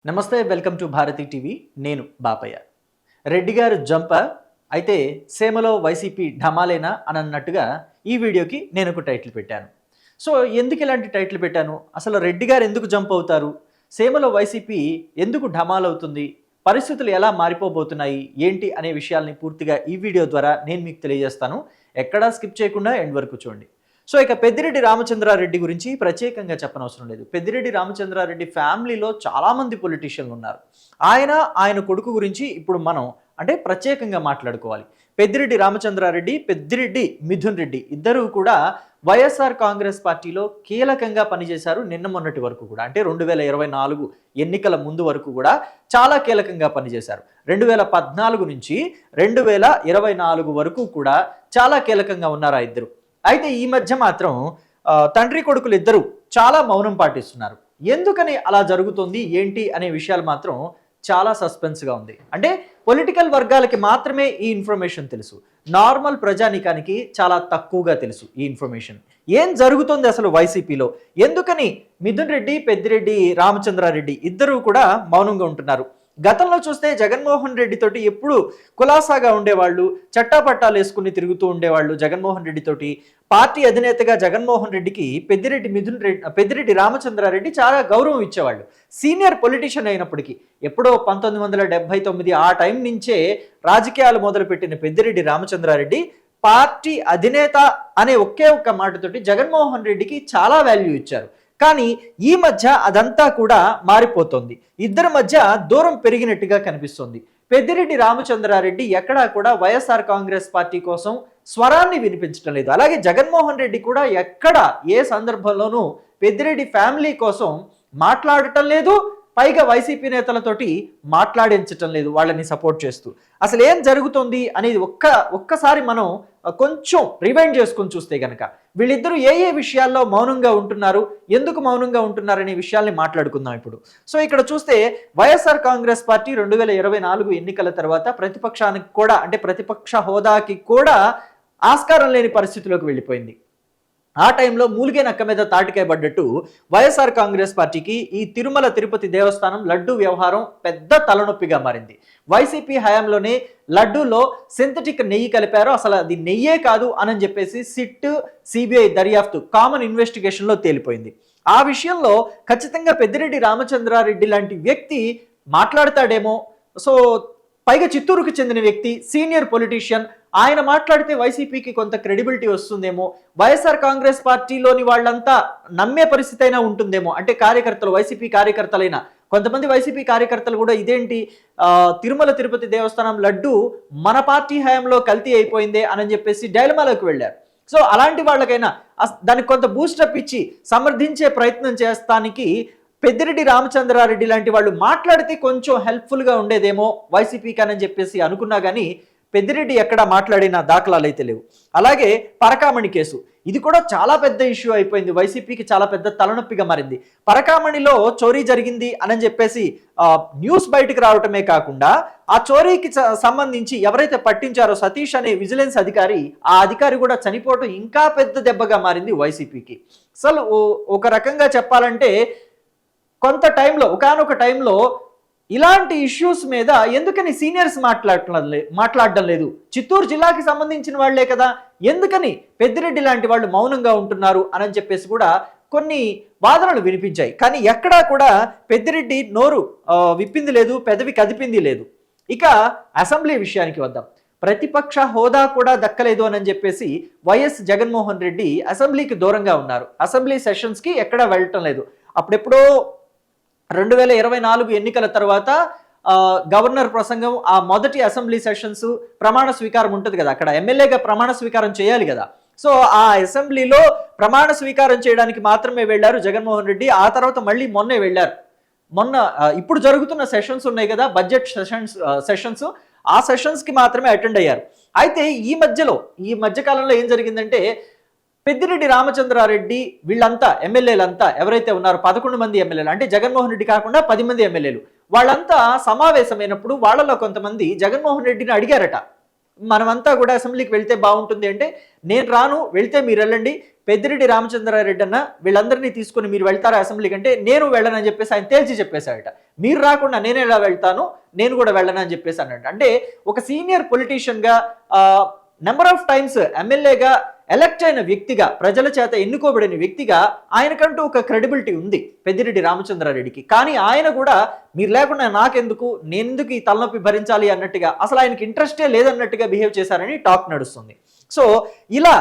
నమస్తే, welcome to Bharati TV. నేను బాపయ్య. రెడ్డి గారు జంప అయితే సేమలో వైసీపీ ఢమాలేనా అని అన్నట్టుగా ఈ వీడియోకి నేను ఒక టైటిల్ పెట్టాను. సో ఎందుకు ఇలాంటి టైటిల్ పెట్టాను, అసలు రెడ్డి గారు ఎందుకు జంప్ అవుతారు, సేమలో వైసీపీ ఎందుకు ఢమాలవుతుంది, పరిస్థితులు ఎలా మారిపోబోతున్నాయి ఏంటి అనే విషయాల్ని పూర్తిగా ఈ వీడియో ద్వారా నేను మీకు తెలియజేస్తాను. ఎక్కడా స్కిప్ చేయకుండా ఎండ్ వరకు చూడండి. సో ఇక పెద్దిరెడ్డి రామచంద్రారెడ్డి గురించి ప్రత్యేకంగా చెప్పనవసరం లేదు. పెద్దిరెడ్డి రామచంద్రారెడ్డి ఫ్యామిలీలో చాలామంది పొలిటీషియన్లు ఉన్నారు. ఆయన కొడుకు గురించి ఇప్పుడు మనం ప్రత్యేకంగా మాట్లాడుకోవాలి. పెద్దిరెడ్డి రామచంద్రారెడ్డి, పెద్దిరెడ్డి మిథున్ రెడ్డి ఇద్దరూ కూడా వైఎస్ఆర్ కాంగ్రెస్ పార్టీలో కీలకంగా పనిచేశారు. నిన్న మొన్నటి వరకు కూడా 2024 ఎన్నికల ముందు వరకు కూడా చాలా కీలకంగా పనిచేశారు. 2014 నుంచి 2024 వరకు కూడా చాలా కీలకంగా ఉన్నారు ఆ ఇద్దరు. అయితే ఈ మధ్య మాత్రం తండ్రి కొడుకులు ఇద్దరు చాలా మౌనం పాటిస్తున్నారు. ఎందుకని అలా జరుగుతుంది ఏంటి అనే విషయాలు మాత్రం చాలా సస్పెన్స్గా ఉంది. పొలిటికల్ వర్గాలకి మాత్రమే ఈ ఇన్ఫర్మేషన్ తెలుసు. నార్మల్ ప్రజానికానికి చాలా తక్కువగా తెలుసు ఈ ఇన్ఫర్మేషన్. ఏం జరుగుతుంది అసలు వైసీపీలో, ఎందుకని మిథున్ రెడ్డి, పెద్దిరెడ్డి రామచంద్రారెడ్డి ఇద్దరూ కూడా మౌనంగా ఉంటున్నారు. గతంలో చూస్తే జగన్మోహన్ రెడ్డి తోటి ఎప్పుడు కులాసాగా ఉండేవాళ్ళు, చట్టాపట్టాలు వేసుకుని తిరుగుతూ ఉండేవాళ్ళు. జగన్మోహన్ రెడ్డి తోటి పార్టీ అధినేతగా జగన్మోహన్ రెడ్డికి పెద్దిరెడ్డి రామచంద్రారెడ్డి చాలా గౌరవం ఇచ్చేవాళ్ళు. సీనియర్ పొలిటీషియన్ అయినప్పటికీ ఎప్పుడో 1979 ఆ టైం నుంచే రాజకీయాలు మొదలుపెట్టిన పెద్దిరెడ్డి రామచంద్రారెడ్డి పార్టీ అధినేత అనే ఒకే ఒక్క మాటతోటి జగన్మోహన్ రెడ్డికి చాలా వాల్యూ ఇచ్చారు. కానీ ఈ మధ్య అదంతా కూడా మారిపోతుంది. ఇద్దరి మధ్య దూరం పెరిగినట్టుగా కనిపిస్తుంది. పెద్దిరెడ్డి రామచంద్రారెడ్డి ఎక్కడా కూడా వైఎస్ఆర్ కాంగ్రెస్ పార్టీ కోసం స్వరాన్ని వినిపించడం లేదు. అలాగే జగన్మోహన్ రెడ్డి కూడా ఎక్కడ ఏ సందర్భంలోనూ పెద్దిరెడ్డి ఫ్యామిలీ కోసం మాట్లాడటం లేదు. పైగా వైసీపీ నేతలతోటి మాట్లాడించటం లేదు వాళ్ళని సపోర్ట్ చేస్తూ. అసలు ఏం జరుగుతుంది అనేది ఒక్కసారి మనం కొంచెం రివైండ్ చేసుకొని చూస్తే గనక వీళ్ళిద్దరూ ఏ విషయాల్లో మౌనంగా ఉంటున్నారు, ఎందుకు మౌనంగా ఉంటున్నారు అనే విషయాల్ని మాట్లాడుకుందాం ఇప్పుడు. సో ఇక్కడ చూస్తే వైఎస్ఆర్ కాంగ్రెస్ పార్టీ 2024 ఎన్నికల తర్వాత ప్రతిపక్షానికి కూడా ప్రతిపక్ష హోదాకి కూడా ఆస్కారం లేని పరిస్థితిలోకి వెళ్ళిపోయింది. ఆ టైంలో మూలిగే నక్క మీద తాటికాయ పడ్డట్టు వైఎస్ఆర్ కాంగ్రెస్ పార్టీకి ఈ తిరుమల తిరుపతి దేవస్థానం లడ్డు వ్యవహారం పెద్ద తలనొప్పిగా మారింది. వైసీపీ హయాంలోనే లడ్డూలో సింథటిక్ నెయ్యి కలిపారు, అసలు అది నెయ్యే కాదు అని చెప్పేసి సిట్, సిబిఐ దర్యాప్తు కామన్ ఇన్వెస్టిగేషన్లో తేలిపోయింది. ఆ విషయంలో ఖచ్చితంగా పెద్దిరెడ్డి రామచంద్రారెడ్డి లాంటి వ్యక్తి మాట్లాడతాడేమో. సో పైగా చిత్తూరుకు చెందిన వ్యక్తి, సీనియర్ పొలిటీషియన్, ఆయన మాట్లాడితే వైసీపీకి కొంత క్రెడిబిలిటీ వస్తుందేమో, వైఎస్ఆర్ కాంగ్రెస్ పార్టీలోని వాళ్ళంతా నమ్మే పరిస్థితి అయినా ఉంటుందేమో. కార్యకర్తలు, వైసీపీ కార్యకర్తలైన కొంతమంది వైసీపీ కార్యకర్తలు కూడా ఇదేంటి తిరుమల తిరుపతి దేవస్థానం లడ్డు మన పార్టీ హయాంలో కల్తీ అయిపోయిందే అని చెప్పేసి డైలమాలోకి వెళ్ళారు. సో అలాంటి వాళ్ళకైనా దానికి కొంత బూస్టప్ ఇచ్చి సమర్థించే ప్రయత్నం చేస్తానికి పెద్దిరెడ్డి రామచంద్రారెడ్డి లాంటి వాళ్ళు మాట్లాడితే కొంచెం హెల్ప్ఫుల్గా ఉండేదేమో వైసీపీకి అని చెప్పేసి అనుకున్నా కానీ పెద్దిరెడ్డి ఎక్కడా మాట్లాడిన దాఖలాలు అయితే లేవు. అలాగే పరకామణి కేసు, ఇది కూడా చాలా పెద్ద ఇష్యూ అయిపోయింది. వైసీపీకి చాలా పెద్ద తలనొప్పిగా మారింది. పరకామణిలో చోరీ జరిగింది అని చెప్పేసి న్యూస్ బయటకు రావటమే కాకుండా ఆ చోరీకి సంబంధించి ఎవరైతే పట్టించారో సతీష్ అనే విజిలెన్స్ అధికారి, ఆ అధికారి కూడా చనిపోవటం ఇంకా పెద్ద దెబ్బగా మారింది వైసీపీకి. అసలు ఒక రకంగా చెప్పాలంటే ఒకానొక టైంలో ఇలాంటి ఇష్యూస్ మీద ఎందుకని సీనియర్స్ మాట్లాడడం లేదు? చిత్తూరు జిల్లాకి సంబంధించిన వాళ్లే కదా, ఎందుకని పెద్దిరెడ్డి లాంటి వాళ్ళు మౌనంగా ఉంటున్నారు అని చెప్పేసి కూడా కొన్ని వాదనలు వినిపించాయి. కానీ ఎక్కడా కూడా పెద్దిరెడ్డి నోరు విప్పింది లేదు, పెదవి కదిపింది లేదు. ఇక అసెంబ్లీ విషయానికి వద్దాం. ప్రతిపక్ష హోదా కూడా దక్కలేదు అని చెప్పేసి వైఎస్ జగన్మోహన్ రెడ్డి అసెంబ్లీకి దూరంగా ఉన్నారు. అసెంబ్లీ సెషన్స్కి ఎక్కడా వెళ్ళటం లేదు. అప్పుడెప్పుడో 2024 ఎన్నికల తర్వాత గవర్నర్ ప్రసంగం, ఆ మొదటి అసెంబ్లీ సెషన్స్ ప్రమాణ స్వీకారం ఉంటుంది కదా, అక్కడ ఎమ్మెల్యేగా ప్రమాణ స్వీకారం చేయాలి కదా. సో ఆ అసెంబ్లీలో ప్రమాణ స్వీకారం చేయడానికి మాత్రమే వెళ్ళారు జగన్మోహన్ రెడ్డి. ఆ తర్వాత మళ్ళీ మొన్నే వెళ్ళారు. ఇప్పుడు జరుగుతున్న సెషన్స్ ఉన్నాయి కదా, బడ్జెట్ సెషన్స్, ఆ సెషన్స్కి మాత్రమే అటెండ్ అయ్యారు. అయితే ఈ మధ్యకాలంలో ఏం జరిగిందంటే పెద్దిరెడ్డి రామచంద్రారెడ్డి వీళ్ళంతా ఎమ్మెల్యేలంతా ఎవరైతే ఉన్నారో 11 మంది ఎమ్మెల్యేలు, జగన్మోహన్ రెడ్డి కాకుండా 10 మంది ఎమ్మెల్యేలు, వాళ్ళంతా సమావేశమైనప్పుడు వాళ్ళలో కొంతమంది జగన్మోహన్ రెడ్డిని అడిగారట, మనమంతా కూడా అసెంబ్లీకి వెళ్తే బాగుంటుంది అంటే, నేను రాను, వెళ్తే మీరు వెళ్ళండి, పెద్దిరెడ్డి రామచంద్రారెడ్డి అన్న వీళ్ళందరినీ తీసుకుని మీరు వెళ్తారా అసెంబ్లీకి అంటే నేను వెళ్ళనని చెప్పేసి ఆయన తేల్చి చెప్పేశాడట. మీరు రాకుండా నేను ఎలా వెళ్తాను, నేను కూడా వెళ్ళనని చెప్పేసి అన్నట్టు. అంటే ఒక సీనియర్ పొలిటీషియన్గా నెంబర్ ఆఫ్ టైమ్స్ ఎమ్మెల్యేగా ఎలక్ట్ అయిన వ్యక్తిగా, ప్రజల చేత ఎన్నుకోబడిన వ్యక్తిగా ఆయనకంటూ ఒక క్రెడిబిలిటీ ఉంది పెద్దిరెడ్డి రామచంద్రారెడ్డికి. కానీ ఆయన కూడా మీరు లేకుండా నాకెందుకు, నేనెందుకు ఈ తలనొప్పి భరించాలి అన్నట్టుగా, అసలు ఆయనకి ఇంట్రెస్టే లేదన్నట్టుగా బిహేవ్ చేశారని టాక్ నడుస్తుంది. సో ఇలా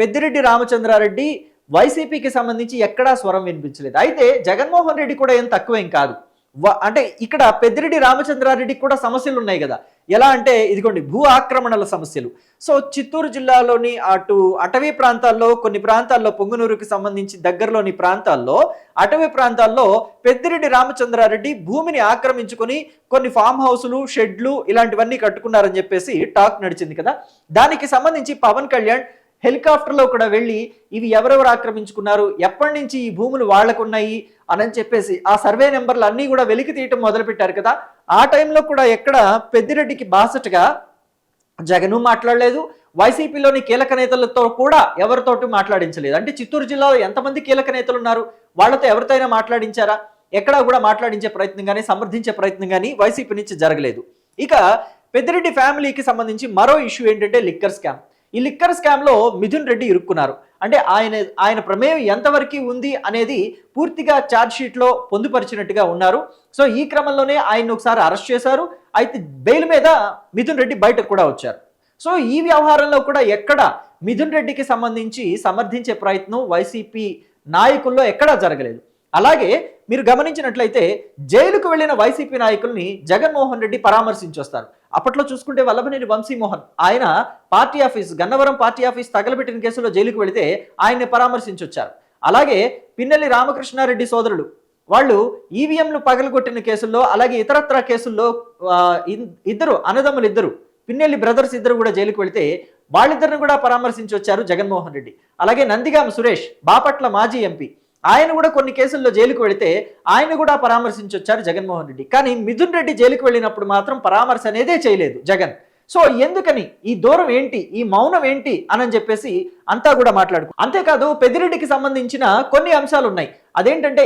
పెద్దిరెడ్డి రామచంద్రారెడ్డి వైసీపీకి సంబంధించి ఎక్కడా స్వరం వినిపించలేదు. అయితే జగన్మోహన్ రెడ్డి కూడా ఏం తక్కువేం కాదు. అంటే ఇక్కడ పెద్దిరెడ్డి రామచంద్రారెడ్డికి కూడా సమస్యలు ఉన్నాయి కదా. ఎలా అంటే ఇదిగోండి, భూ ఆక్రమణల సమస్యలు. సో చిత్తూరు జిల్లాలోని అటవీ ప్రాంతాల్లో, కొన్ని ప్రాంతాల్లో పొంగునూరుకి సంబంధించి దగ్గరలోని ప్రాంతాల్లో, అటవీ ప్రాంతాల్లో పెద్దిరెడ్డి రామచంద్రారెడ్డి భూమిని ఆక్రమించుకొని కొన్ని ఫామ్ హౌసులు, షెడ్లు ఇలాంటివన్నీ కట్టుకున్నారని చెప్పేసి టాక్ నడిచింది కదా. దానికి సంబంధించి పవన్ కళ్యాణ్ హెలికాప్టర్లో కూడా వెళ్ళి ఇవి ఎవరెవరు ఆక్రమించుకున్నారు, ఎప్పటి నుంచి ఈ భూములు వాళ్లకున్నాయి అని చెప్పేసి ఆ సర్వే నెంబర్లు అన్నీ కూడా వెలికి తీయటం మొదలుపెట్టారు కదా. ఆ టైంలో కూడా ఎక్కడ పెద్దిరెడ్డికి బాసటగా జగను మాట్లాడలేదు, వైసీపీలోని కీలక నేతలతో కూడా ఎవరితోటి మాట్లాడించలేదు. అంటే చిత్తూరు జిల్లాలో ఎంతమంది కీలక నేతలు ఉన్నారు, వాళ్ళతో ఎవరితోనైనా మాట్లాడించారా? ఎక్కడా కూడా మాట్లాడించే ప్రయత్నం కానీ సమర్థించే ప్రయత్నం కానీ వైసీపీ నుంచి జరగలేదు. ఇక పెద్దిరెడ్డి ఫ్యామిలీకి సంబంధించి మరో ఇష్యూ ఏంటంటే లిక్కర్ స్కామ్. ఈ లిక్కర్ స్కామ్లో మిథున్ రెడ్డి ఇరుక్కున్నారు. అంటే ఆయన ప్రమేయం ఎంతవరకు ఉంది అనేది పూర్తిగా ఛార్జ్ షీట్లో పొందుపరిచినట్టుగా ఉన్నారు. సో ఈ క్రమంలోనే ఆయన ఒకసారి అరెస్ట్ చేశారు. అయితే బెయిల్ మీద మిథున్ రెడ్డి బయటకు కూడా వచ్చారు. సో ఈ వ్యవహారంలో కూడా ఎక్కడ మిథున్ రెడ్డికి సంబంధించి సమర్థించే ప్రయత్నం వైసీపీ నాయకుల్లో ఎక్కడా జరగలేదు. అలాగే మీరు గమనించినట్లయితే జైలుకు వెళ్లిన వైసీపీ నాయకుల్ని జగన్మోహన్ రెడ్డి పరామర్శించొస్తారు. అప్పట్లో చూసుకుంటే వల్లభనేని వంశీమోహన్ ఆయన party office, Gannavaram party office తగలబెట్టిన కేసులో జైలుకు వెళితే ఆయన్ని పరామర్శించొచ్చారు. అలాగే పిన్నెల్లి రామకృష్ణారెడ్డి సోదరులు వాళ్ళు ఈవీఎంలు పగలగొట్టిన కేసుల్లో, అలాగే ఇతరత్ర కేసుల్లో ఇద్దరు అన్నదమ్ములు, ఇద్దరు పిన్నెల్లి బ్రదర్స్ ఇద్దరు కూడా జైలుకు వెళితే వాళ్ళిద్దరిని కూడా పరామర్శించొచ్చారు జగన్మోహన్ రెడ్డి. అలాగే నందిగామ సురేష్ బాపట్ల మాజీ ఎంపీ, ఆయన కూడా కొన్ని కేసుల్లో జైలుకు వెళితే ఆయన కూడా పరామర్శించొచ్చారు జగన్మోహన్ రెడ్డి. కానీ మిథున్ రెడ్డి జైలుకు వెళ్ళినప్పుడు మాత్రం పరామర్శ అనేదే చేయలేదు జగన్. సో ఎందుకని ఈ దూరం ఏంటి, ఈ మౌనం ఏంటి అని చెప్పేసి అంతా కూడా అంతేకాదు పెద్దిరెడ్డికి సంబంధించిన కొన్ని అంశాలు ఉన్నాయి. అదేంటంటే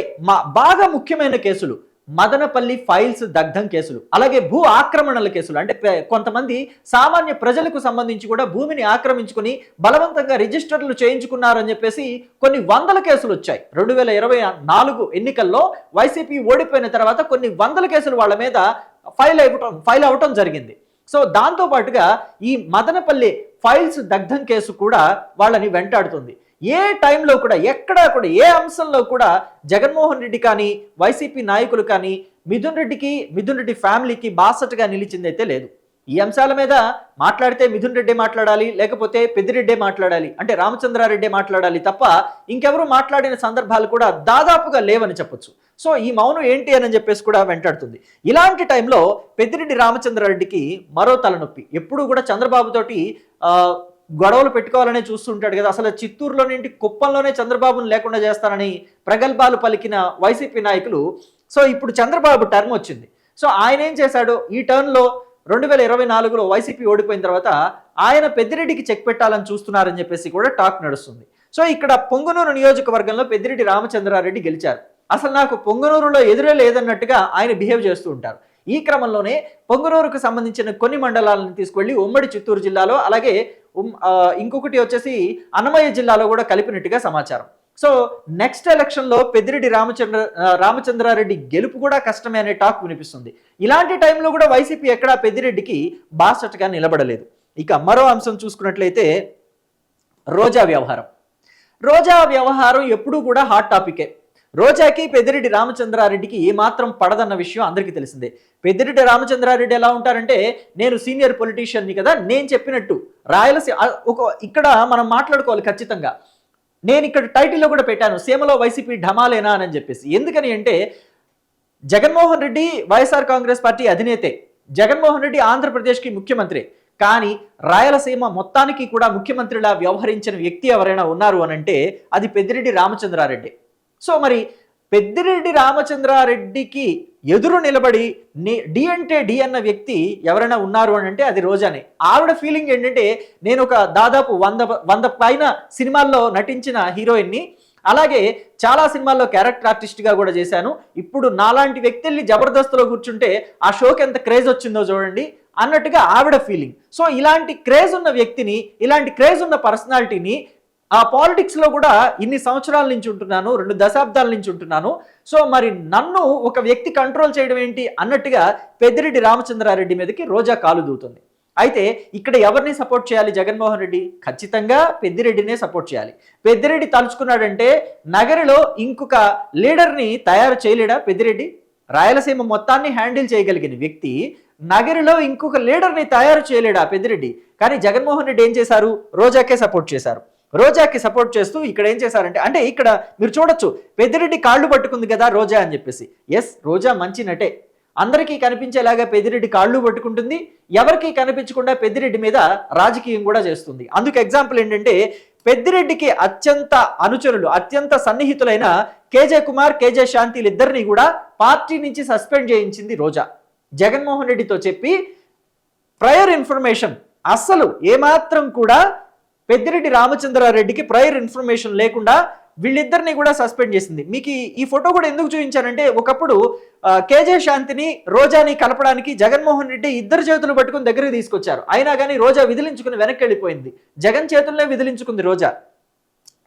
బాగా ముఖ్యమైన కేసులు, మదనపల్లి ఫైల్స్ దగ్ధం కేసులు, అలాగే భూ ఆక్రమణల కేసులు. అంటే కొంతమంది సామాన్య ప్రజలకు సంబంధించి కూడా భూమిని ఆక్రమించుకుని బలవంతంగా రిజిస్టర్లు చేయించుకున్నారని చెప్పేసి కొన్ని వందల కేసులు వచ్చాయి. 2024 ఎన్నికల్లో వైసీపీ ఓడిపోయిన తర్వాత కొన్ని వందల కేసులు వాళ్ళ మీద ఫైల్ అవటం జరిగింది. సో దాంతో పాటుగా ఈ మదనపల్లి ఫైల్స్ దగ్ధం కేసు కూడా వాళ్ళని వెంటాడుతుంది. ఏ టైంలో కూడా ఎక్కడా కూడా ఏ అంశంలో కూడా జగన్మోహన్ రెడ్డి కానీ వైసీపీ నాయకులు కానీ మిథున్ రెడ్డి ఫ్యామిలీకి బాసటగా నిలిచిందైతే లేదు. ఈ అంశాల మీద మాట్లాడితే మిథున్ రెడ్డి మాట్లాడాలి, లేకపోతే పెద్దిరెడ్డే మాట్లాడాలి, అంటే రామచంద్రారెడ్డి మాట్లాడాలి తప్ప ఇంకెవరు మాట్లాడిన సందర్భాలు కూడా దాదాపుగా లేవని చెప్పొచ్చు. సో ఈ మౌనం ఏంటి అని చెప్పేసి కూడా వెంటాడుతుంది. ఇలాంటి టైంలో పెద్దిరెడ్డి రామచంద్రారెడ్డికి మరో తలనొప్పి. ఎప్పుడు కూడా చంద్రబాబుతోటి గొడవలు పెట్టుకోవాలనే చూస్తుంటాడు కదా. అసలు చిత్తూరులోనేంటి, కుప్పంలోనే చంద్రబాబును లేకుండా చేస్తానని ప్రగల్భాలు పలికిన వైసీపీ నాయకులు. సో ఇప్పుడు చంద్రబాబు టర్మ్ వచ్చింది. సో ఆయన ఏం చేశాడు, ఈ టర్న్లో 2024లో వైసీపీ ఓడిపోయిన తర్వాత ఆయన పెద్దిరెడ్డికి చెక్ పెట్టాలని చూస్తున్నారని చెప్పేసి కూడా టాక్ నడుస్తుంది. సో ఇక్కడ పొంగునూరు నియోజకవర్గంలో పెద్దిరెడ్డి రామచంద్రారెడ్డి గెలిచారు. అసలు నాకు పొంగునూరులో ఎదురే లేదన్నట్టుగా ఆయన బిహేవ్ చేస్తూ ఉంటారు. ఈ క్రమంలోనే పొంగునూరుకు సంబంధించిన కొన్ని మండలాలను తీసుకెళ్లి ఉమ్మడి చిత్తూరు జిల్లాలో, అలాగే ఇంకొకటి వచ్చేసి అన్నమయ్య జిల్లాలో కూడా కలిపినట్టుగా సమాచారం. సో నెక్స్ట్ ఎలక్షన్లో పెద్దిరెడ్డి రామచంద్రారెడ్డి గెలుపు కూడా కష్టమే అనే టాక్ వినిపిస్తుంది. ఇలాంటి టైంలో కూడా వైసీపీ ఎక్కడా పెద్దిరెడ్డికి బాసటగా నిలబడలేదు. ఇక మరో అంశం చూసుకున్నట్లయితే రోజా వ్యవహారం ఎప్పుడూ కూడా హాట్ టాపికే. రోజాకి పెద్దిరెడ్డి రామచంద్రారెడ్డికి ఏమాత్రం పడదన్న విషయం అందరికీ తెలిసిందే. పెద్దిరెడ్డి రామచంద్రారెడ్డి ఎలా ఉంటారంటే, నేను సీనియర్ పొలిటీషియన్ని కదా, నేను చెప్పినట్టు రాయలసీమ ఇక్కడ మనం మాట్లాడుకోవాలి ఖచ్చితంగా. నేను ఇక్కడ టైటిల్లో కూడా పెట్టాను, సీమలో వైసీపీ ఢమాలేనా అని చెప్పేసి. ఎందుకని అంటే జగన్మోహన్ రెడ్డి వైఎస్ఆర్ కాంగ్రెస్ పార్టీ అధినేతే, జగన్మోహన్ రెడ్డి ఆంధ్రప్రదేశ్కి ముఖ్యమంత్రి. కానీ రాయలసీమ మొత్తానికి కూడా ముఖ్యమంత్రిలా వ్యవహరించిన వ్యక్తి ఎవరైనా ఉన్నారు అని అంటే అది పెద్దిరెడ్డి రామచంద్రారెడ్డి. సో మరి పెద్దిరెడ్డి రామచంద్రారెడ్డికి ఎదురు నిలబడి డి అంటే డి అన్న వ్యక్తి ఎవరైనా ఉన్నారు అని అంటే అది రోజానే. ఆవిడ ఫీలింగ్ ఏంటంటే, నేను ఒక దాదాపు 100 పైన సినిమాల్లో నటించిన హీరోయిన్ని, అలాగే చాలా సినిమాల్లో క్యారెక్టర్ ఆర్టిస్ట్గా కూడా చేశాను. ఇప్పుడు నాలాంటి వ్యక్తి వెళ్ళి జబర్దస్త్లో కూర్చుంటే ఆ షోకి ఎంత క్రేజ్ వచ్చిందో చూడండి అన్నట్టుగా ఆవిడ ఫీలింగ్. సో ఇలాంటి క్రేజ్ ఉన్న వ్యక్తిని, ఇలాంటి క్రేజ్ ఉన్న పర్సనాలిటీని ఆ పాలిటిక్స్లో కూడా ఇన్ని సంవత్సరాల నుంచి ఉంటున్నాను, 2 దశాబ్దాల నుంచి ఉంటున్నాను, సో మరి నన్ను ఒక వ్యక్తి కంట్రోల్ చేయడం ఏంటి అన్నట్టుగా పెద్దిరెడ్డి రామచంద్రారెడ్డి మీదకి రోజా కాలు దూతుంది. అయితే ఇక్కడ ఎవరిని సపోర్ట్ చేయాలి జగన్మోహన్ రెడ్డి? ఖచ్చితంగా పెద్దిరెడ్డినే సపోర్ట్ చేయాలి. పెద్దిరెడ్డి తలుచుకున్నాడంటే నగరిలో ఇంకొక లీడర్ని తయారు చేయలేడా పెద్దిరెడ్డి? రాయలసీమ మొత్తాన్ని హ్యాండిల్ చేయగలిగిన వ్యక్తి నగరిలో ఇంకొక లీడర్ని తయారు చేయలేడా పెద్దిరెడ్డి? కానీ జగన్మోహన్ రెడ్డి ఏం చేశారు? రోజాకే సపోర్ట్ చేశారు. రోజాకి సపోర్ట్ చేస్తూ ఇక్కడ ఏం చేశారంటే, అంటే ఇక్కడ మీరు చూడొచ్చు, పెద్దిరెడ్డి కాళ్ళు పట్టుకుంది కదా రోజా అని చెప్పేసి. ఎస్, రోజా మంచి నటే, అందరికీ కనిపించేలాగా పెద్దిరెడ్డి కాళ్ళు పట్టుకుంటుంది, ఎవరికి కనిపించకుండా పెద్దిరెడ్డి మీద రాజకీయం కూడా చేస్తుంది. అందుకు ఎగ్జాంపుల్ ఏంటంటే, పెద్దిరెడ్డికి అత్యంత అనుచరులు, అత్యంత సన్నిహితులైన కేజే కుమార్, కేజే శాంతిలు ఇద్దరిని కూడా పార్టీ నుంచి సస్పెండ్ చేయించింది రోజా. జగన్మోహన్ రెడ్డితో చెప్పి ప్రయర్ ఇన్ఫర్మేషన్, అస్సలు ఏమాత్రం కూడా పెద్దిరెడ్డి రామచంద్రారెడ్డికి ప్రయర్ ఇన్ఫర్మేషన్ లేకుండా వీళ్ళిద్దరిని కూడా సస్పెండ్ చేసింది. మీకు ఈ ఫోటో కూడా ఎందుకు చూపించానంటే, ఒకప్పుడు కేజే శాంతిని రోజాని కలపడానికి జగన్మోహన్ రెడ్డి ఇద్దరు చేతులు పట్టుకుని దగ్గరికి తీసుకొచ్చారు. అయినా కానీ రోజా విదిలించుకుని వెనక్కి వెళ్ళిపోయింది. జగన్ చేతుల్లో విదిలించుకుంది రోజా.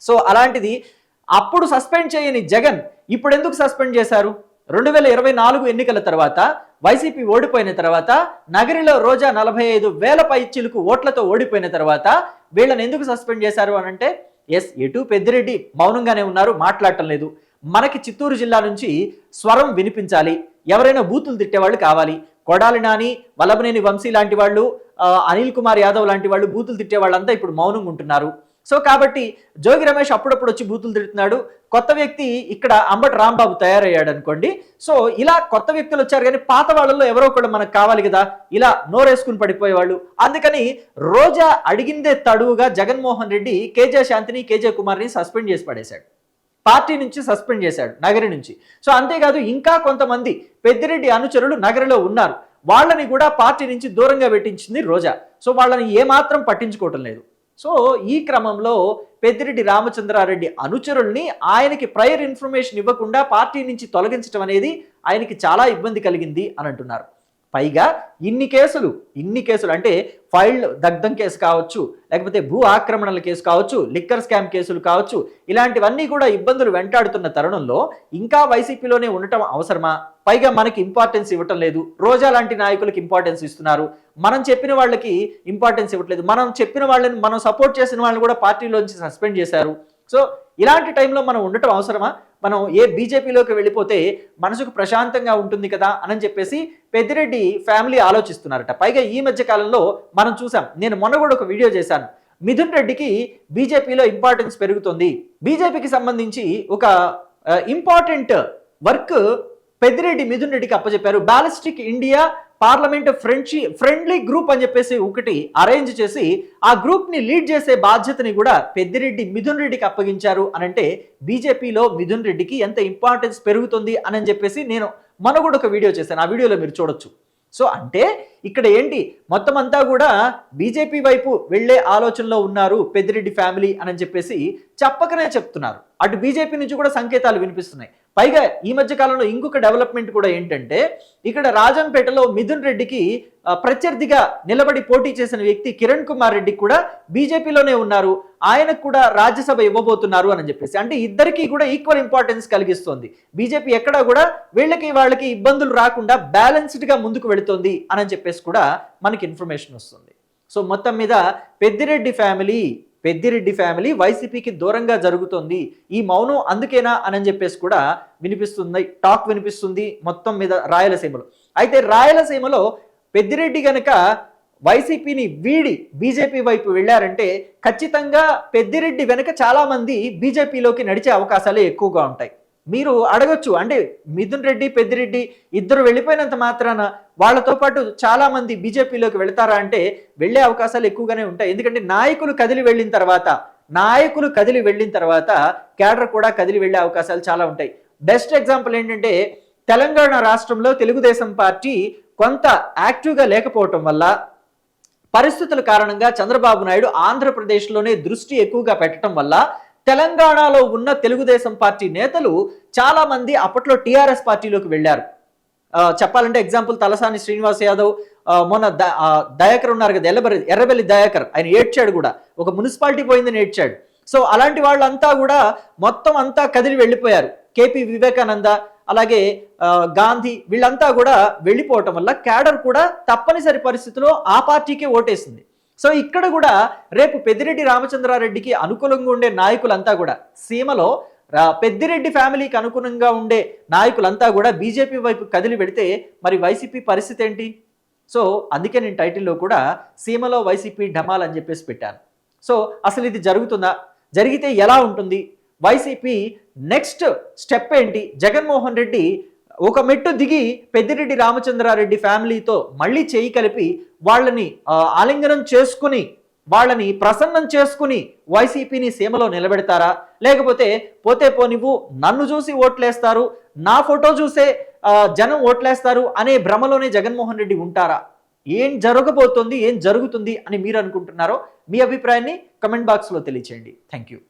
సో అలాంటిది అప్పుడు సస్పెండ్ చేయని జగన్ ఇప్పుడు ఎందుకు సస్పెండ్ చేశారు? 2024 ఎన్నికల తర్వాత వైసీపీ ఓడిపోయిన తర్వాత నగరిలో రోజా 45,000 పైచిలుకు ఓట్లతో ఓడిపోయిన తర్వాత వీళ్ళని ఎందుకు సస్పెండ్ చేశారు అని అంటే, ఎస్, ఎటు పెద్దిరెడ్డి మౌనంగానే ఉన్నారు, మాట్లాడటం లేదు. మనకి చిత్తూరు జిల్లా నుంచి స్వరం వినిపించాలి, ఎవరైనా బూతులు తిట్టేవాళ్ళు కావాలి. కొడాలి నాని, వల్లభనేని వంశీ లాంటి వాళ్ళు, అనిల్ కుమార్ యాదవ్ లాంటి వాళ్ళు బూతులు తిట్టే వాళ్ళంతా ఇప్పుడు మౌనంగా ఉంటున్నారు. సో కాబట్టి జోగి రమేష్ అప్పుడప్పుడు వచ్చి బూతులు తిడుతున్నాడు. కొత్త వ్యక్తి ఇక్కడ అంబటి రాంబాబు తయారయ్యాడు అనుకోండి. సో ఇలా కొత్త వ్యక్తులు వచ్చారు, కానీ పాత వాళ్ళల్లో ఎవరో కూడా మనకు కావాలి కదా, ఇలా నోరేసుకుని పడిపోయేవాళ్ళు. అందుకని రోజా అడిగిందే తడువుగా జగన్మోహన్ రెడ్డి కేజే శాంతిని, కేజే కుమార్ని సస్పెండ్ చేసి పడేశాడు, పార్టీ నుంచి సస్పెండ్ చేశాడు, నగరి నుంచి. సో అంతేకాదు, ఇంకా కొంతమంది పెద్దిరెడ్డి అనుచరులు నగరిలో ఉన్నారు, వాళ్ళని కూడా పార్టీ నుంచి దూరంగా పెట్టించింది రోజా. సో వాళ్ళని ఏమాత్రం పట్టించుకోవటం లేదు. సో ఈ క్రమంలో పెద్దిరెడ్డి రామచంద్రారెడ్డి అనుచరుల్ని ఆయనకి ప్రయర్ ఇన్ఫర్మేషన్ ఇవ్వకుండా పార్టీ నుంచి తొలగించడం అనేది ఆయనకి చాలా ఇబ్బంది కలిగింది అని అంటున్నారు. పైగా ఇన్ని కేసులు అంటే ఫైల్డ్ దగ్ధం కేసు కావచ్చు, లేకపోతే భూ ఆక్రమణల కేసు కావచ్చు, లిక్కర్ స్కామ్ కేసులు కావచ్చు, ఇలాంటివన్నీ కూడా ఇబ్బందులు వెంటాడుతున్న తరుణంలో ఇంకా వైసీపీలోనే ఉండటం అవసరమా? పైగా మనకి ఇంపార్టెన్స్ ఇవ్వటం లేదు, రోజా లాంటి నాయకులకి ఇంపార్టెన్స్ ఇస్తున్నారు, మనం చెప్పిన వాళ్ళకి ఇంపార్టెన్స్ ఇవ్వట్లేదు, మనం చెప్పిన వాళ్ళని, మనం సపోర్ట్ చేసిన వాళ్ళని కూడా పార్టీలోంచి సస్పెండ్ చేశారు. సో ఇలాంటి టైంలో మనం ఉండటం అవసరమా? మనం బీజేపీలోకి వెళ్ళిపోతే మనసుకు ప్రశాంతంగా ఉంటుంది కదా అని చెప్పేసి పెద్దిరెడ్డి ఫ్యామిలీ ఆలోచిస్తున్నారట. పైగా ఈ మధ్య కాలంలో మనం చూసాం, నేను మొన్న కూడా ఒక వీడియో చేశాను, మిథున్ రెడ్డికి బీజేపీలో ఇంపార్టెన్స్ పెరుగుతుంది, బీజేపీకి సంబంధించి ఒక ఇంపార్టెంట్ వర్క్ పెద్దిరెడ్డి మిథున్ రెడ్డికి అప్పచెప్పారు. బ్యాలిస్టిక్ ఇండియా పార్లమెంట్ ఫ్రెండ్లీ గ్రూప్ అని చెప్పేసి ఒకటి అరేంజ్ చేసి ఆ గ్రూప్ ని లీడ్ చేసే బాధ్యతని కూడా పెద్దిరెడ్డి మిథున్ రెడ్డికి అప్పగించారు అని అంటే బీజేపీలో మిథున్ రెడ్డికి ఎంత ఇంపార్టెన్స్ పెరుగుతుంది అని చెప్పేసి నేను మొన్న కూడా ఒక వీడియో చేశాను, ఆ వీడియోలో మీరు చూడొచ్చు. సో అంటే ఇక్కడ ఏంటి, మొత్తం అంతా కూడా బీజేపీ వైపు వెళ్లే ఆలోచనలో ఉన్నారు పెద్దిరెడ్డి ఫ్యామిలీ అని చెప్పేసి చెప్పకనే చెప్తున్నారు. అటు బీజేపీ నుంచి కూడా సంకేతాలు వినిపిస్తున్నాయి. పైగా ఈ మధ్య కాలంలో ఇంకొక డెవలప్మెంట్ కూడా ఏంటంటే, ఇక్కడ రాజంపేటలో మిథున్ రెడ్డికి ప్రత్యర్థిగా నిలబడి పోటీ చేసిన వ్యక్తి కిరణ్ కుమార్ రెడ్డి కూడా బీజేపీలోనే ఉన్నారు, ఆయనకు కూడా రాజ్యసభ ఇవ్వబోతున్నారు అని చెప్పేసి, అంటే ఇద్దరికి కూడా ఈక్వల్ ఇంపార్టెన్స్ కలిగిస్తోంది. బీజేపీ ఎక్కడా కూడా వాళ్ళకి ఇబ్బందులు రాకుండా బ్యాలెన్స్డ్గా ముందుకు వెళుతోంది అని చెప్పేసి కూడా మనకి ఇన్ఫర్మేషన్ వస్తుంది. సో మొత్తం మీద పెద్దిరెడ్డి ఫ్యామిలీ వైసీపీకి దూరంగా జరుగుతోంది, ఈ మౌనం అందుకేనా అని చెప్పేసి కూడా టాక్ వినిపిస్తుంది మొత్తం మీద రాయలసీమలో. అయితే రాయలసీమలో పెద్దిరెడ్డి గనక వైసీపీని వీడి బీజేపీ వైపు వెళ్ళారంటే ఖచ్చితంగా పెద్దిరెడ్డి వెనక చాలా మంది బీజేపీలోకి నడిచే అవకాశాలే ఎక్కువగా ఉంటాయి. మీరు అడగొచ్చు, అంటే మిథున్ రెడ్డి, పెద్దిరెడ్డి ఇద్దరు వెళ్ళిపోయినంత మాత్రాన వాళ్ళతో పాటు చాలా మంది బీజేపీలోకి వెళతారా అంటే వెళ్ళే అవకాశాలు ఎక్కువగానే ఉంటాయి. ఎందుకంటే నాయకులు కదిలి వెళ్ళిన తర్వాత క్యాడర్ కూడా కదిలి వెళ్ళే అవకాశాలు చాలా ఉంటాయి. బెస్ట్ ఎగ్జాంపుల్ ఏంటంటే తెలంగాణ రాష్ట్రంలో తెలుగుదేశం పార్టీ కొంత యాక్టివ్గా లేకపోవటం వల్ల పరిస్థితుల కారణంగా చంద్రబాబు నాయుడు ఆంధ్రప్రదేశ్లోనే దృష్టి ఎక్కువగా పెట్టడం వల్ల తెలంగాణలో ఉన్న తెలుగుదేశం పార్టీ నేతలు చాలా మంది అప్పట్లో టీఆర్ఎస్ పార్టీలోకి వెళ్ళారు. చెప్పాలంటే ఎగ్జాంపుల్ తలసాని శ్రీనివాస్ యాదవ్, మొన్న దయాకర్ ఉన్నారు కదా, ఎర్రబెల్లి దయాకర్, ఆయన ఏడ్చాడు కూడా, ఒక మున్సిపాలిటీ పోయిందని ఏడ్చాడు. సో అలాంటి వాళ్ళంతా కూడా మొత్తం అంతా కదిలి వెళ్ళిపోయారు. కేపీ వివేకానంద, అలాగే గాంధీ, వీళ్ళంతా కూడా వెళ్ళిపోవటం వల్ల క్యాడర్ కూడా తప్పనిసరి పరిస్థితిలో ఆ పార్టీకే ఓటేసింది. సో ఇక్కడ కూడా రేపు పెద్దిరెడ్డి రామచంద్రారెడ్డికి అనుకూలంగా ఉండే నాయకులంతా కూడా సీమలో పెద్దిరెడ్డి ఫ్యామిలీకి అనుగుణంగా ఉండే నాయకులంతా కూడా బీజేపీ వైపు కదిలి పెడితే మరి వైసీపీ పరిస్థితి ఏంటి? సో అందుకే నేను టైటిల్లో కూడా సీమలో వైసీపీ ఢమాల్ అని చెప్పేసి పెట్టాను. సో అసలు ఇది జరుగుతుందా? జరిగితే ఎలా ఉంటుంది? వైసీపీ నెక్స్ట్ స్టెప్ ఏంటి? జగన్మోహన్ రెడ్డి ఒక మెట్టు దిగి పెద్దిరెడ్డి రామచంద్రారెడ్డి ఫ్యామిలీతో మళ్ళీ చేయి కలిపి వాళ్ళని ఆలింగనం చేసుకుని వాళ్ళని ప్రసన్నం చేసుకుని వైసీపీని సీమలో నిలబెడతారా? లేకపోతే పోతే పోనివ్వు, నన్ను చూసి ఓట్లేస్తారు, నా ఫోటో చూసే జనం ఓట్లేస్తారు అనే భ్రమలోనే జగన్మోహన్ రెడ్డి ఉంటారా? ఏం జరగబోతోంది, ఏం జరుగుతుంది అని మీరు అనుకుంటున్నారో మీ అభిప్రాయాన్ని కమెంట్ బాక్స్లో తెలియచేయండి. Thank you.